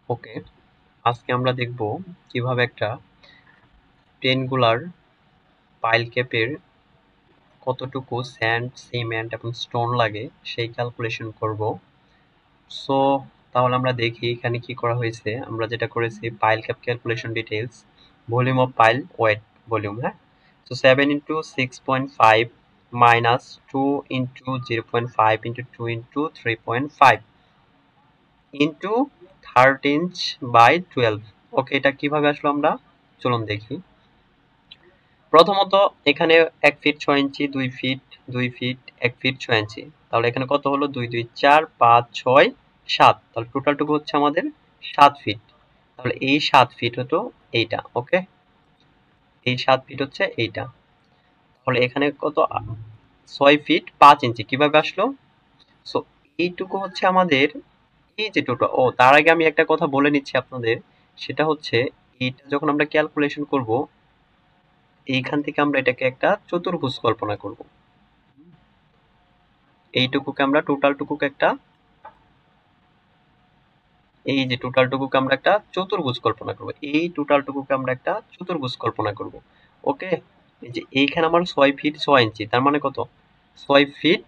ওকে, আজকে আমরা দেখব কিভাবে একটা ট্রেনগুলার পাইল ক্যাপের কতটুকু স্যান্ড, সিমেন্ট এবং স্টোন লাগে সেই ক্যালকুলেশন করব। সো তাহলে আমরা দেখি এখানে কি করা হয়েছে। আমরা যেটা করেছি pile cap calculation details, volume of pile, weight, volume, হ্যাঁ। So 7 into 6.5 minus 2 into 0.5 into 2 into 3.5 into 13/12। Okay, এটা কিভাবে আসলো আমরা চলুন দেখি। প্রথমত এখানে 1 feet 6 inch, 2 feet 2 feet 1 feet 6 inch, তাহলে এখানে কত হলো 2 2 4 5 6 7, তাহলে টোটালটুকু হচ্ছে আমাদের 7 ফিট। তাহলে এই 7 ফিট হতো এইটা। ওকে, এই 7 ফিট হচ্ছে এইটা। তাহলে এখানে কত 6 ফিট 5 ইঞ্চি কিভাবে আসলো। সো এইটুকু হচ্ছে আমাদের এই যে টোটাল। ও, তার আগে আমি একটা কথা বলে নিচ্ছি আপনাদের, সেটা হচ্ছে এইটা যখন আমরা ক্যালকুলেশন করব এইখান থেকে আমরা এটাকে একটা চতুর্ভুজ কল্পনা করব। এইটুকুকে আমরা টোটালটুকুকে একটা, এই যে টোটালটুকুকে আমরা একটা চতুর্ভুজ কল্পনা করব। এই টোটালটুকুকে আমরা একটা চতুর্ভুজ কল্পনা করব। ওকে, এই যে এইখানে আমার 6 ফিট 6 ইঞ্চি, তার মানে কত 6 ফিট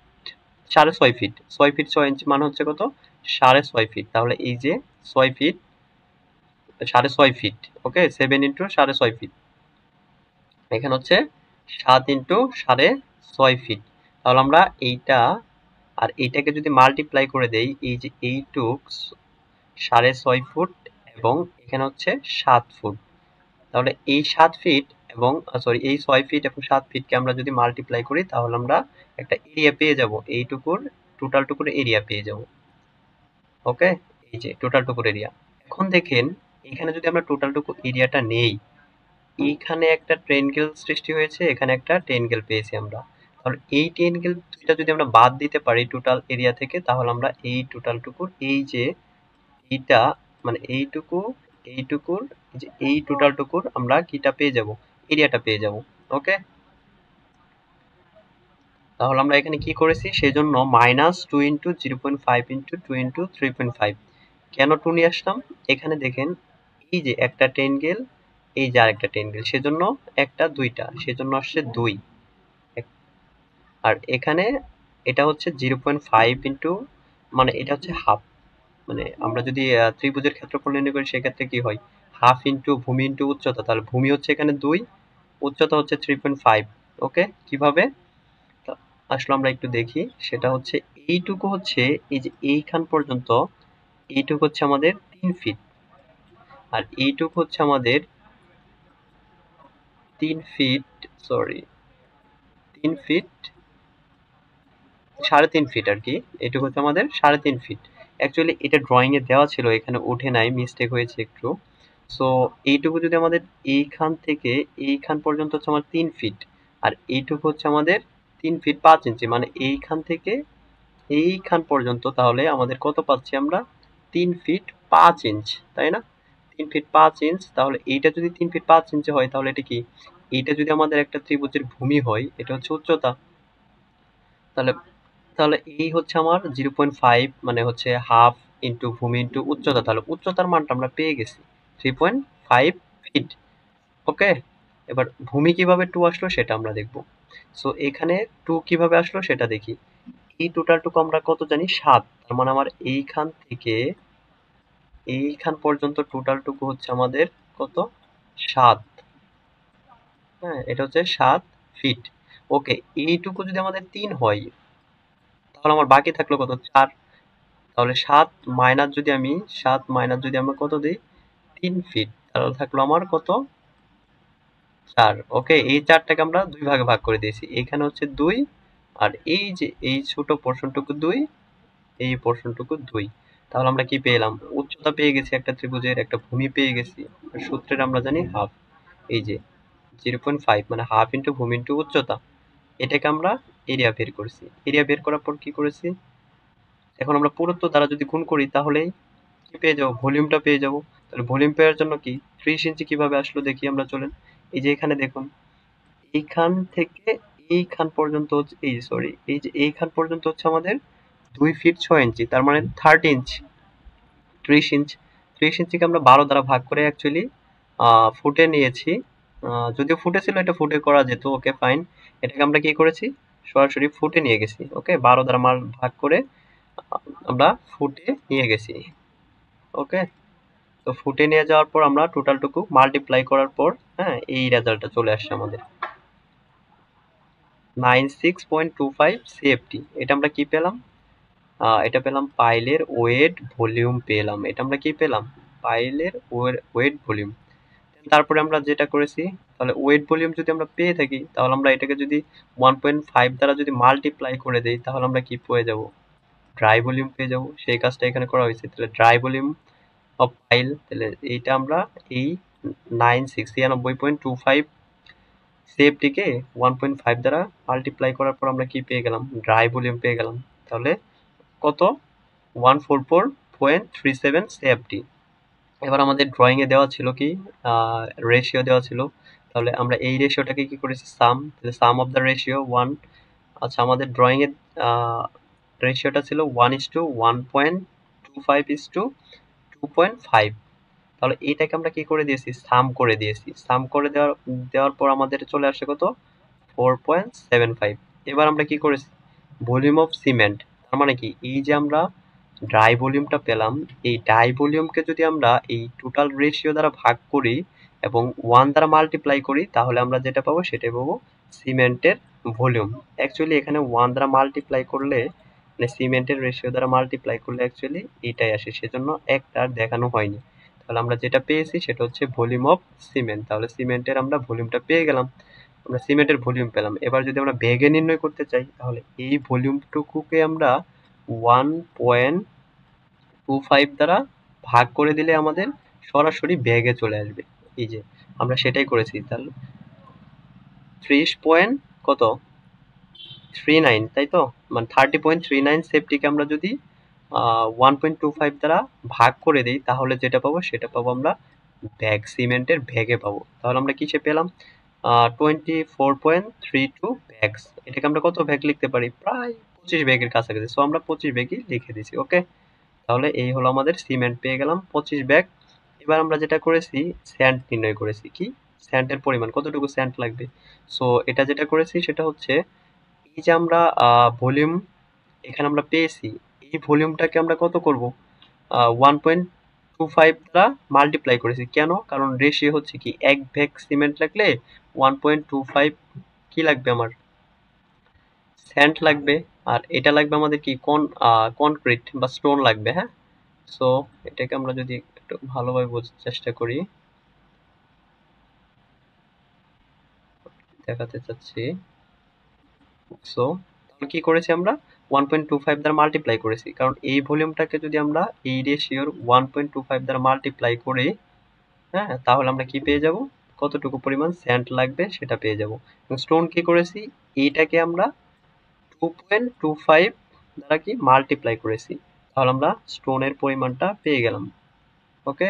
6.5 ফিট, 6 ফিট 6 ইঞ্চি মানে হচ্ছে কত 6.5 ফিট। তাহলে এই যে 6 ফিট 6.5 ফিট। ওকে, 7 ইন্টু 6.5 ফিট, এখানে হচ্ছে 7 ইন্টু 6.5 ফিট। তাহলে আমরা এইটা আর এইটাকে যদি মাল্টিপ্লাই করে দেই, এই যে এইটুক 6.5 ফুট এবং এখানে হচ্ছে 7 ফুট, তাহলে এই 7 ফিট এবং সরি এই 6 ফিট এবং 7 ফিটকে আমরা যদি মাল্টিপ্লাই করি তাহলে আমরা একটা এরিয়া পেয়ে যাব, এইটুকুর টোটালটুকুর এরিয়া পেয়ে যাব। ওকে, এই যে টোটালটুকুর এরিয়া। এখন দেখেন এখানে যদি আমরা টোটালটুকু এরিয়াটা নেই, এইখানে একটা ট্রেনগেল সৃষ্টি হয়েছে, এখানে একটা ট্রেনগেল পেয়েছি আমরা। তাহলে এই ট্রেনগেল দুইটা যদি আমরা বাদ দিতে পারি টোটাল এরিয়া থেকে, তাহলে আমরা এই টোটালটুকুর এই যে এইটা মানে এইটুকু এইটুকুর যে এই টোটালটুকুর আমরা কিটা পেয়ে যাব, এরিয়াটা পেয়ে যাব। ওকে, তাহলে আমরা এখানে কি করেছি, সেজন্য মাইনাস 2 ইন্টু 0.5 ইন্টু 2 ইন্টু 3.5। কেন 2 নিয়ে আসলাম, এখানে দেখেন এই যে একটা ট্রেনগেল, এই যে আরেকটা ট্রেনগেল, সেজন্য একটা দুইটা, সেজন্য আসছে 2। আর এখানে এটা হচ্ছে 0.5 ইন্টু, মানে এটা হচ্ছে হাফ, মানে আমরা যদি ত্রিভুজের ক্ষেত্রফল নির্ণয় করি সেক্ষেত্রে কি হয়, হাফ ইন্টু ভূমি ইন্টু উচ্চতা, তাহলে ভূমি হচ্ছে এখানে 2, উচ্চতা হচ্ছে 3.5। ওকে, কিভাবে আসলে আমরা একটু দেখি, সেটা হচ্ছে এইটুকু হচ্ছে এই যে এইখান পর্যন্ত, এইটুকু হচ্ছে আমাদের 3 ফিট, আর এইটুকু হচ্ছে আমাদের 3 ফিট, সরি 3 ফিট 3.5 ফিট আর কি। এটুকু হচ্ছে আমাদের 3.5 ফিট। অ্যাকচুয়ালি এটা ড্রয়িং এ দেওয়া ছিল, এখানে ওঠে নাই, মিস্টেক হয়েছে একটু। সো এইটুকু যদি আমাদের এইখান থেকে এইখান পর্যন্ত হচ্ছে আমার 3 ফিট, আর এইটুকু হচ্ছে আমাদের 3 ফিট 5 ইঞ্চি, মানে এইখান থেকে এইখান পর্যন্ত, তাহলে আমাদের কত পাচ্ছি আমরা 3 ফিট 5 ইঞ্চ, তাই না? 3 ফিট 5 ইঞ্চ, তাহলে এইটা যদি 3 ফিট 5 ইঞ্চি হয় তাহলে এটা কি, এইটা যদি আমাদের একটা ত্রিভুজের ভূমি হয়, এটা হচ্ছে উচ্চতা। তাহলে তাহলে এই হচ্ছে আমার 0.5, মানে হচ্ছে হাফ ইন্টু ভূমি ইন্টু উচ্চতা, তাহলে উচ্চতার মানটা আমরা পেয়ে গেছি 3.5 ফিট। ওকে, এবার ভূমি কিভাবে 2 আসলো সেটা আমরা দেখব। সো এখানে 2 কিভাবে আসলো সেটা দেখি। এই টোটালটুকু আমরা কত জানি 7, তার মানে আমার এইখান থেকে এইখান পর্যন্ত টোটালটুকু হচ্ছে আমাদের কত 7। হ্যাঁ, এটা হচ্ছে 7 ফিট। ওকে, এইটুকু যদি আমাদের 3 হয় তাহলে আমার বাকি থাকলো কত 4। তাহলে 7 মাইনাস যদি আমি 7 মাইনাস যদি আমরা কত দিই 3 ফিট, তাহলে থাকলো আমার কত 4। ওকে, এই 4টাকে আমরা দুই ভাগে ভাগ করে দিয়েছি, এখানে হচ্ছে 2 আর এই যে এই ছোট পোর্শনটুকু 2, এই পোর্শনটুকু 2। তাহলে আমরা কি পেলাম, উচ্চতা পেয়ে গেছি একটা ত্রিভুজের, একটা ভূমি পেয়ে গেছি। সূত্রের আমরা জানি হাফ, এই যে 0.5 মানে হাফ ইন্টু ভূমি ইন্টু উচ্চতা। এটাকে আমরা এরিয়া বের করছি। এরিয়া বের করার পর কি করেছি, এখন আমরা পুরুত্ব দ্বারা যদি গুণ করি তাহলে কি পেয়ে যাবো, ভলিউমটা পেয়ে যাবো। তাহলে ভলিউম পাওয়ার জন্য কি 30 ইঞ্চি কিভাবে আসলো দেখি আমরা, চলেন। এই যে এখানে দেখুন, এইখান থেকে এইখান পর্যন্ত হচ্ছে, এই সরি এই যে এইখান পর্যন্ত হচ্ছে আমাদের 2 ফিট 6 ইঞ্চি, তার মানে 30 ইঞ্চ 30 ইঞ্চ। 30 ইঞ্চিকে আমরা 12 দ্বারা ভাগ করে অ্যাকচুয়ালি ফুটে নিয়েছি। যদিও ফুটে ছিল, এটা ফুটে করা যেত, ওকে ফাইন। এটাকে আমরা কি করেছি, সরাসরি ফুটে নিয়ে গেছি। ওকে, 12 দ্বারা ভাগ করে আমরা ফুটে নিয়ে গেছি। ওকে, তো ফুটে নিয়ে যাওয়ার পর আমরা টোটালটুকু মাল্টিপ্লাই করার পর, হ্যাঁ, এই রেজাল্টটা চলে আসছে আমাদের 96.25 সিএফটি। এটা আমরা কি পেলাম, এটা পেলাম পাইলের ওয়েট ভলিউম পেলাম। এটা আমরা কি পেলাম, পাইলের ওয়েট ভলিউম। তারপরে আমরা যেটা করেছি, তাহলে ওয়েট ভলিউম যদি আমরা পেয়ে থাকি, তাহলে আমরা এটাকে যদি 1.5 দ্বারা যদি মাল্টিপ্লাই করে দেই, তাহলে আমরা কি পেয়ে যাব, ড্রাই ভলিউম পেয়ে যাব। সেই কাজটা এখানে করা হয়েছে। তাহলে ড্রাই ভলিউম অফ পাইল, তাহলে এইটা আমরা এই 96.25 সেফটিকে 1.5 দ্বারা মাল্টিপ্লাই করার পর আমরা কি পেয়ে গেলাম, ড্রাই ভলিউম পেয়ে গেলাম। তাহলে কত, 144.37 সেফটি। এবার আমাদের ড্রয়িং এ দেওয়া ছিল কি, রেশিও দেওয়া ছিল। তাহলে আমরা এই রেশিওটাকে কি করেছি, সাম। তাহলে সাম অফ দ্য রেশিও 1। আচ্ছা, আমাদের ড্রয়িং এর রেশিওটা ছিল 1:1.25:2.5। তাহলে এইটাকে আমরা কি করে দিয়েছি, সাম করে দিয়েছি। সাম করে দেওয়ার পর আমাদের চলে আসে কত, 4.75। এবার আমরা কি করেছি, ভলিউম অফ সিমেন্ট, তার মানে কি, এই যে আমরা ড্রাই ভলিউমটা পেলাম, এই ড্রাই ভলিউমকে যদি আমরা এই টোটাল রেশিও দ্বারা ভাগ করি এবং 1 দ্বারা মাল্টিপ্লাই করি, তাহলে আমরা যেটা পাবো সেটাই পাবো সিমেন্টের ভলিউম। অ্যাকচুয়ালি এখানে 1 দ্বারা মাল্টিপ্লাই করলে, মানে সিমেন্টের রেশিও দ্বারা মাল্টিপ্লাই করলে অ্যাকচুয়ালি এইটাই আসে, সেজন্য একটা আর দেখানো হয়নি। তাহলে আমরা যেটা পেয়েছি সেটা হচ্ছে ভলিউম অফ সিমেন্ট। তাহলে সিমেন্টের আমরা ভলিউমটা পেয়ে গেলাম, আমরা সিমেন্টের ভলিউম পেলাম। এবার যদি আমরা বেগে নির্ণয় করতে চাই, তাহলে এই ভলিউমটুকুকে আমরা 1.25 দ্বারা ভাগ করে দিলে আমাদের সরাসরি বেগে চলে আসবে। এই যে আমরা সেটাই করেছি। তাহলে 30 পয়েন্ট কত, 39, তাই তো, মানে 30.39 সেফটিকে আমরা যদি 1.25 দ্বারা ভাগ করে দিই, তাহলে যেটা পাবো সেটা পাবো আমরা ব্যাগ, সিমেন্টের ব্যাগে পাবো। তাহলে আমরা কিসে পেলাম, 24.32 ব্যাগস। এটাকে আমরা কত ব্যাগ লিখতে পারি, প্রায় 25 ব্যাগের কাছাকাছি। সো আমরা 25 ব্যাগই লিখে দিছি। ওকে, তাহলে এই হলো আমাদের সিমেন্ট পেয়ে গেলাম 25 ব্যাগ। এবার আমরা যেটা করেছি, স্যান্ড নির্ণয় করেছি। কি, স্যান্ডের পরিমাণ কতটুকু স্যান্ড লাগবে। সো এটা যেটা করেছি সেটা হচ্ছে, এই যে আমরা ভলিউম এখানে আমরা পেয়েছি, এই ভলিউমটাকে আমরা কত করব, 1.25 দ্বারা মাল্টিপ্লাই করেছি। কেন, কারণ রেশিও হচ্ছে কি, এক ব্যাগ সিমেন্ট লাগলে 1.25 কি লাগবে আমার, স্যান্ড লাগবে। আর এটা লাগবে আমাদের কি, কনক্রিট বা স্টোন লাগবে। হ্যাঁ, সো এটাকে আমরা যদি একটু ভালোভাবে বোঝার চেষ্টা করি, দেখাতে চাচ্ছি। সো তাহলে কি করেছি আমরা, 1.25 দ্বারা মাল্টিপ্লাই করেছি, কারণ এই ভলিউমটাকে যদি আমরা এই রেশিওর 1.25 দ্বারা মাল্টিপ্লাই করি, হ্যাঁ, তাহলে আমরা কি পেয়ে যাব, কতটুকু পরিমাণ স্যান্ড লাগবে সেটা পেয়ে যাব। এবং স্টোন কি করেছি, এইটাকে আমরা 2.25 দ্বারা কি মাল্টিপ্লাই করেছি, তাহলে আমরা স্টোনের পরিমাণটা পেয়ে গেলাম। ওকে,